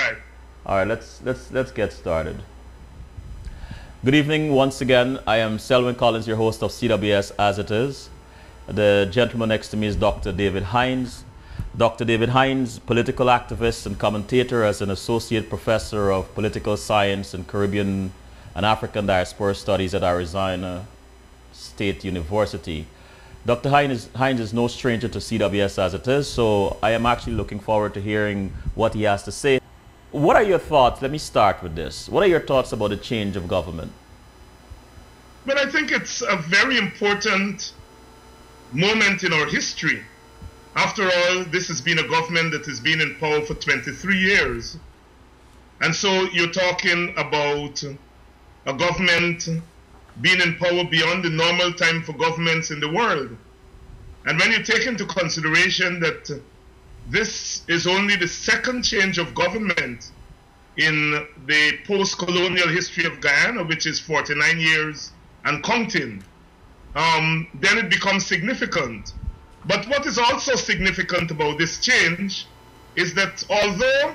right. All right, let's get started. Good evening once again. I am Selwyn Collins, your host of CWS As It Is. The gentleman next to me is Dr. David Hinds. Dr. David Hinds, political activist and commentator as an associate professor of political science and Caribbean and African diaspora studies at Arizona State University. Dr. Hinds is no stranger to CWS As It Is, so I am actually looking forward to hearing what he has to say. What are your thoughts? Let me start with this. What are your thoughts about the change of government? Well, I think it's a very important moment in our history. After all, this has been a government that has been in power for 23 years. And so you're talking about a government being in power beyond the normal time for governments in the world. And when you take into consideration that this is only the second change of government in the post-colonial history of Guyana, which is 49 years and counting, then it becomes significant. But what is also significant about this change is that although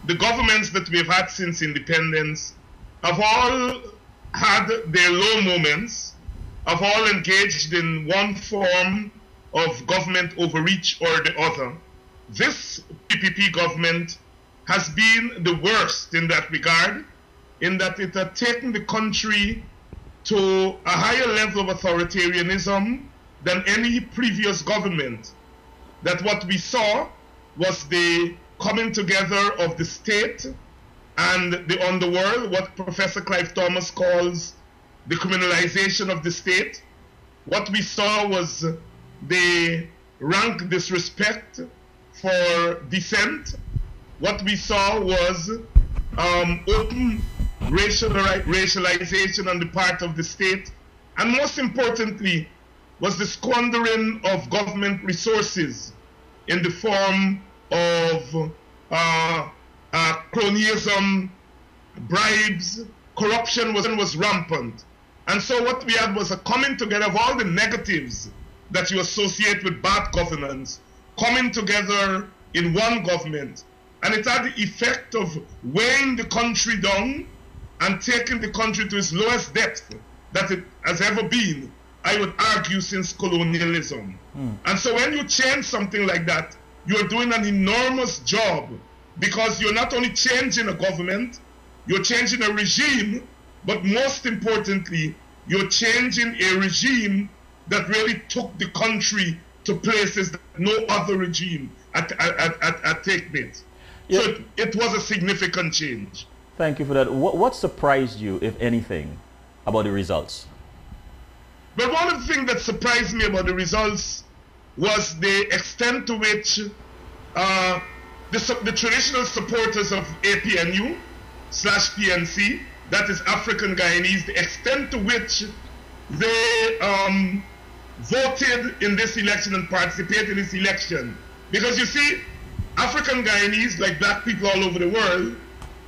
the governments that we've had since independence have all had their low moments, have all engaged in one form of government overreach or the other, this PPP government has been the worst in that regard, in that it had taken the country to a higher level of authoritarianism than any previous government. That what we saw was the coming together of the state and the underworld, what Professor Clive Thomas calls the criminalization of the state. What we saw was the rank disrespect for dissent. What we saw was open racialization on the part of the state, and most importantly was the squandering of government resources in the form of cronyism, bribes, corruption was rampant. And so what we had was a coming together of all the negatives that you associate with bad governance, coming together in one government. And it had the effect of weighing the country down and taking the country to its lowest depth that it has ever been, I would argue, since colonialism. And so when you change something like that, you're doing an enormous job, because you're not only changing a government, you're changing a regime, but most importantly, you're changing a regime that really took the country to places that no other regime had taken it. Yeah. So it was a significant change. Thank you for that. What surprised you, if anything, about the results? But one of the things that surprised me about the results was the extent to which the traditional supporters of APNU/PNC, that is African Guyanese, the extent to which they voted in this election and participated in this election. Because you see, African Guyanese, like black people all over the world,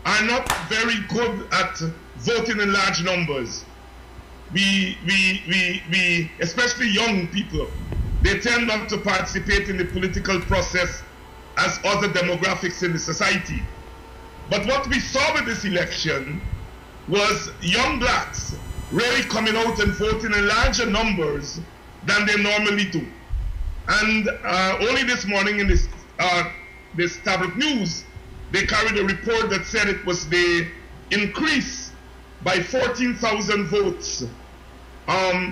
are not very good at voting in large numbers. We especially young people, they tend not to participate in the political process as other demographics in the society. But what we saw with this election was young blacks really coming out and voting in larger numbers than they normally do. And only this morning in this Tablet News, they carried a report that said it was the increase by 14,000 votes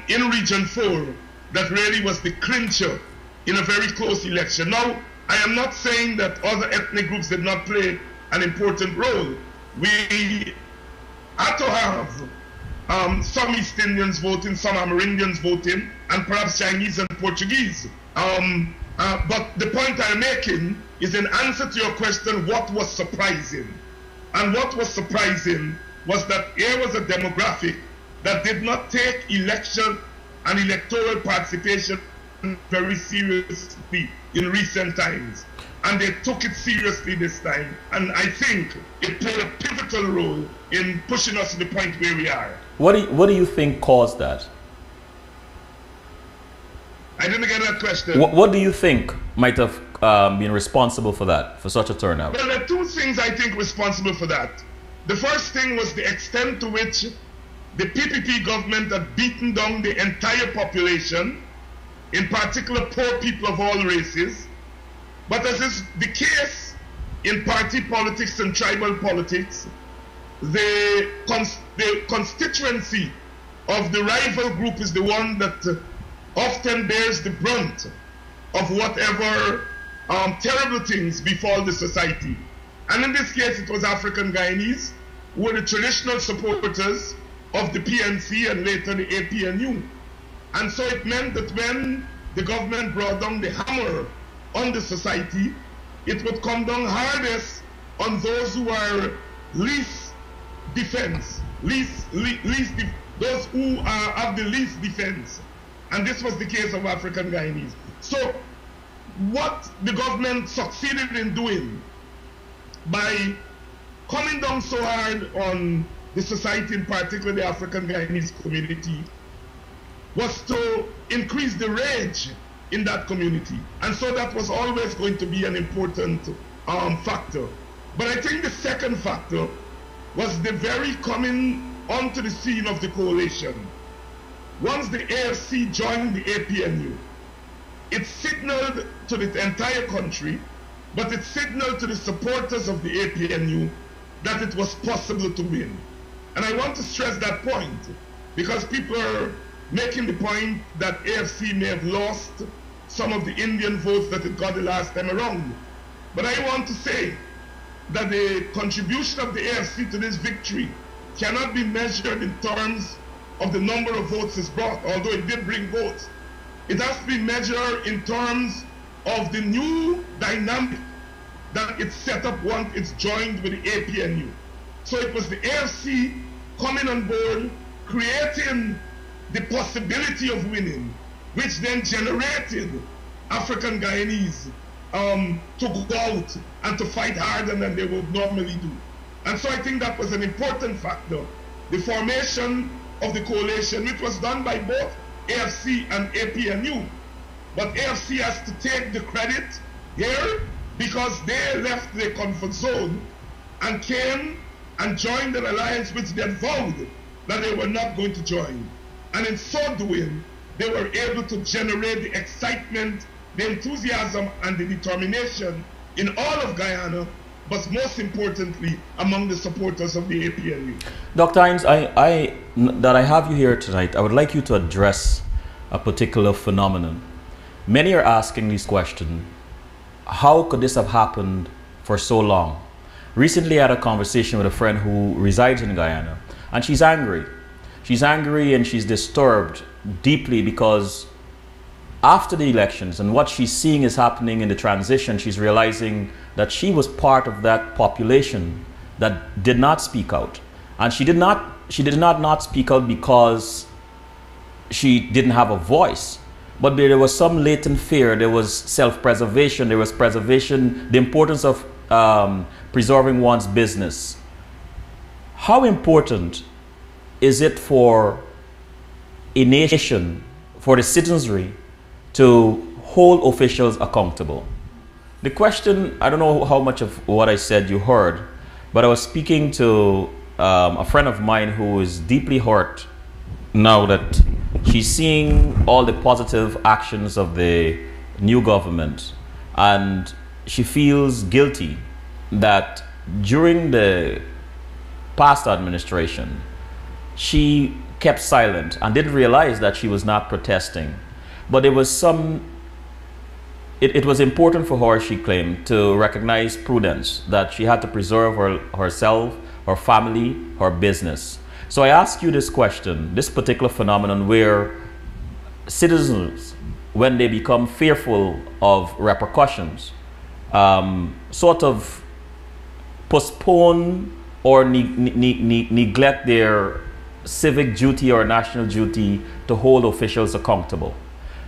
in Region 4 that really was the clincher in a very close election. Now, I am not saying that other ethnic groups did not play an important role. We had to have some East Indians voting, some Amerindians voting, and perhaps Chinese and Portuguese. But the point I'm making is, in answer to your question, what was surprising? And what was surprising was that here was a demographic that did not take election and electoral participation very seriously in recent times. And they took it seriously this time. And I think it played a pivotal role in pushing us to the point where we are. What do you think caused that? I didn't get that question. What do you think might have been responsible for that, for such a turnout? Well, there are two things I think responsible for that. The first thing was the extent to which the PPP government had beaten down the entire population, in particular poor people of all races. But as is the case in party politics and tribal politics, the constituency of the rival group is the one that often bears the brunt of whatever terrible things befall the society. And in this case, it was African Guyanese who were the traditional supporters of the PNC and later the APNU. And so it meant that when the government brought down the hammer on the society, it would come down hardest on those who are least defense, those who have the least defense. And this was the case of African Guyanese. So what the government succeeded in doing by coming down so hard on the society, in particular the African Guyanese community, was to increase the rage in that community. And so that was always going to be an important factor. But I think the second factor was the very coming onto the scene of the coalition. Once the AFC joined the APNU, it signaled to the entire country, but it signaled to the supporters of the APNU that it was possible to win. And I want to stress that point, because people are making the point that AFC may have lost some of the Indian votes that it got the last time around. But I want to say that the contribution of the AFC to this victory cannot be measured in terms of the number of votes it's brought, although it did bring votes. It has to be measured in terms of the new dynamic that it set up once it's joined with the APNU. So it was the AFC coming on board, creating the possibility of winning, which then generated African Guyanese to go out and to fight harder than they would normally do. And so I think that was an important factor. The formation of the coalition, which was done by both AFC and APNU. But AFC has to take the credit here because they left their comfort zone and came and joined an alliance which they had vowed that they were not going to join. And in so doing, they were able to generate the excitement, the enthusiasm, and the determination in all of Guyana, but most importantly, among the supporters of the APNU. Dr. Hinds, that I have you here tonight, I would like you to address a particular phenomenon. Many are asking this question: how could this have happened for so long? Recently I had a conversation with a friend who resides in Guyana, and she's angry. She's angry and she's disturbed deeply because after the elections and what she's seeing is happening in the transition, she's realizing that she was part of that population that did not speak out. And she did not speak out because she didn't have a voice, but there was some latent fear. There was self-preservation, there was preservation, the importance of preserving one's business. How important is it for a nation, for the citizenry, to hold officials accountable? The question, I don't know how much of what I said you heard, but I was speaking to a friend of mine who is deeply hurt now that she's seeing all the positive actions of the new government, and she feels guilty that during the past administration she kept silent and didn't realize that she was not protesting. But there was it was important for her, she claimed, to recognize prudence, that she had to preserve herself, her family, her business. So I ask you this question, this particular phenomenon where citizens, when they become fearful of repercussions, sort of postpone or neglect their civic duty or national duty to hold officials accountable.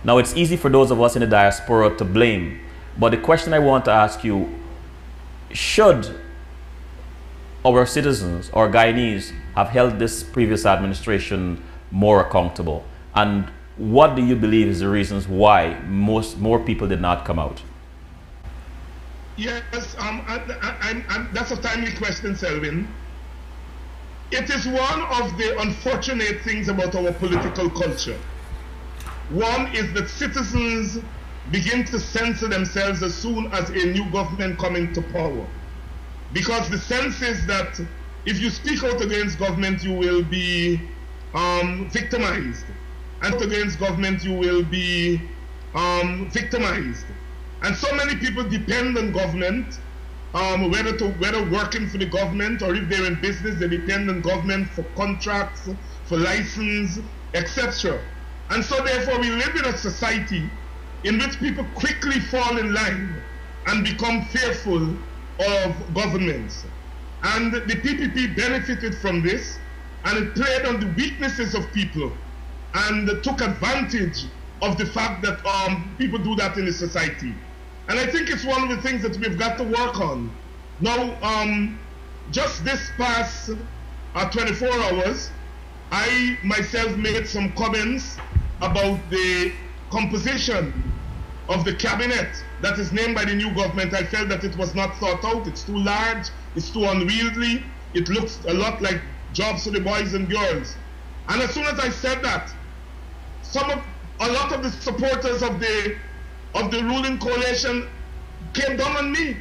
Now, it's easy for those of us in the diaspora to blame, but the question I want to ask you, should our citizens or Guyanese have held this previous administration more accountable? And what do you believe is the reasons why more people did not come out? Yes, that's a timely question, Selwyn. It is one of the unfortunate things about our political culture. One is that citizens begin to censor themselves as soon as a new government comes into power. Because the sense is that if you speak out against government, you will be victimized. And against government, you will be victimized. And so many people depend on government, whether working for the government or if they're in business, they depend on government for contracts, for license, etc. And so therefore we live in a society in which people quickly fall in line and become fearful of governments. And the PPP benefited from this, and it played on the weaknesses of people and took advantage of the fact that people do that in the society. And I think it's one of the things that we've got to work on. Now, just this past 24 hours, I myself made some comments about the composition of the cabinet that is named by the new government. I felt that it was not thought out. It's too large, it's too unwieldy, it looks a lot like jobs for the boys and girls. And as soon as I said that, a lot of the supporters of the ruling coalition came down on me.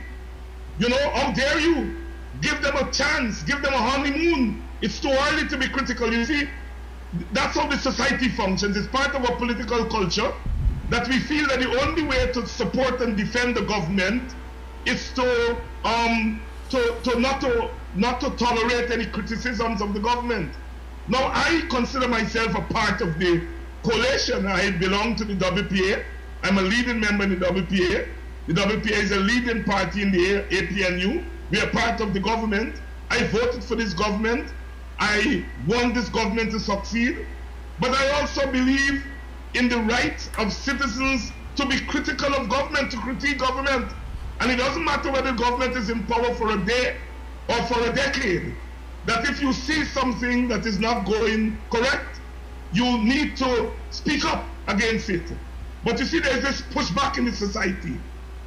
You know, how dare you? Give them a chance, give them a honeymoon. It's too early to be critical. You see, that's how the society functions. It's part of our political culture that we feel that the only way to support and defend the government is to not to tolerate any criticisms of the government. Now, I consider myself a part of the coalition. I belong to the WPA. I'm a leading member in the WPA. The WPA is a leading party in the APNU. We are part of the government. I voted for this government. I want this government to succeed. But I also believe in the right of citizens to be critical of government, to critique government. And it doesn't matter whether government is in power for a day or for a decade. That if you see something that is not going correct, you need to speak up against it. But you see, there's this pushback in the society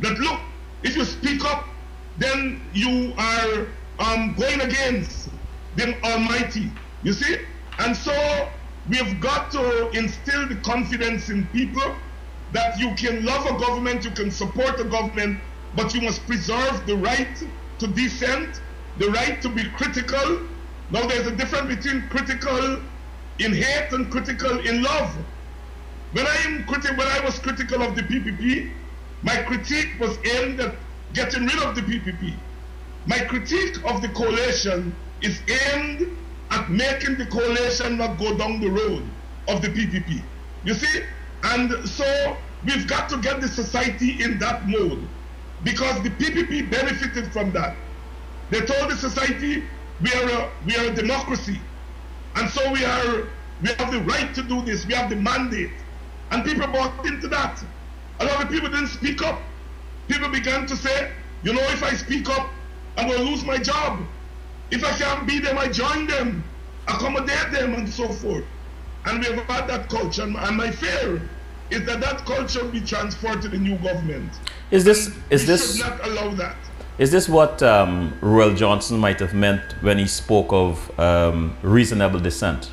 that, look, if you speak up, then you are going against the Almighty, you see? And so we've got to instill the confidence in people that you can love a government, you can support a government, but you must preserve the right to dissent, the right to be critical. Now there's a difference between critical in hate and critical in love. When I was critical of the PPP, my critique was aimed at getting rid of the PPP. My critique of the coalition is aimed at making the coalition not go down the road of the PPP. You see? And so we've got to get the society in that mode, because the PPP benefited from that. They told the society, we are a democracy, and so we have the right to do this, we have the mandate. And people bought into that. A lot of people didn't speak up. People began to say, you know, if I speak up, I'm going to lose my job. If I can't beat them, I join them, accommodate them, and so forth. And we have had that culture, and my fear is that that culture will be transferred to the new government. We should not allow that. Is this what Royal Johnson might have meant when he spoke of reasonable dissent?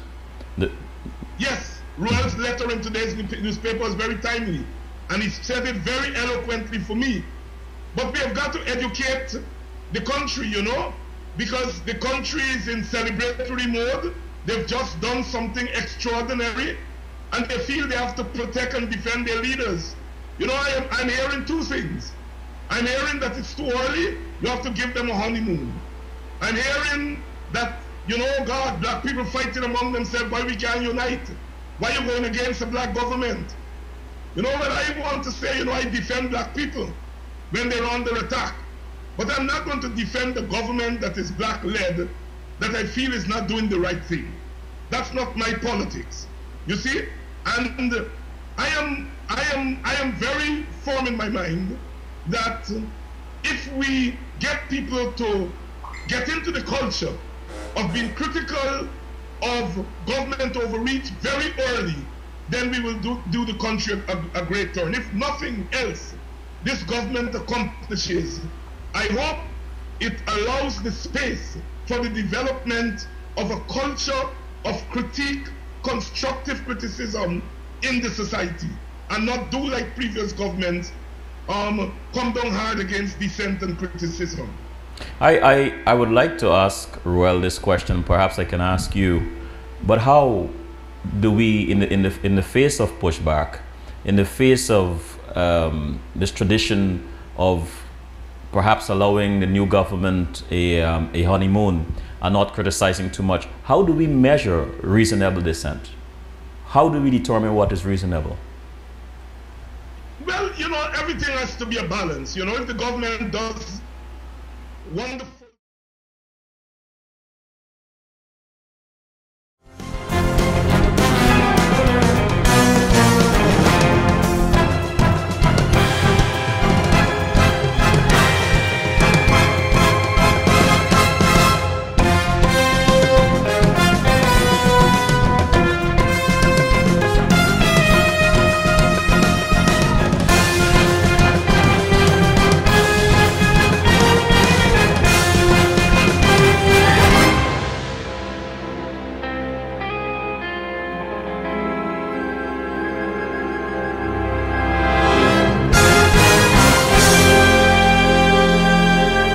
Yes. Royal's letter in today's newspaper was very timely, and he said it very eloquently for me. But we have got to educate the country, you know, because the country is in celebratory mode. They've just done something extraordinary, and they feel they have to protect and defend their leaders. You know, I'm hearing two things. I'm hearing that it's too early, you have to give them a honeymoon. I'm hearing that, you know, God, black people fighting among themselves, why we can't unite? Why are you going against the black government? You know what I want to say? You know, I defend black people when they're under attack. But I'm not going to defend the government that is black-led, that I feel is not doing the right thing. That's not my politics. You see? And I am very firm in my mind that if we get people to get into the culture of being critical of government overreach very early, then we will do the country a great turn. If nothing else this government accomplishes I hope it allows the space for the development of a culture of critique, constructive criticism in the society, and not do like previous governments, come down hard against dissent and criticism. I would like to ask Ruel this question. Perhaps I can ask you, but how do we, in the face of pushback, in the face of this tradition of perhaps allowing the new government a honeymoon and not criticizing too much, how do we measure reasonable dissent? How do we determine what is reasonable? Well, you know, everything has to be a balance. You know, if the government does wonderful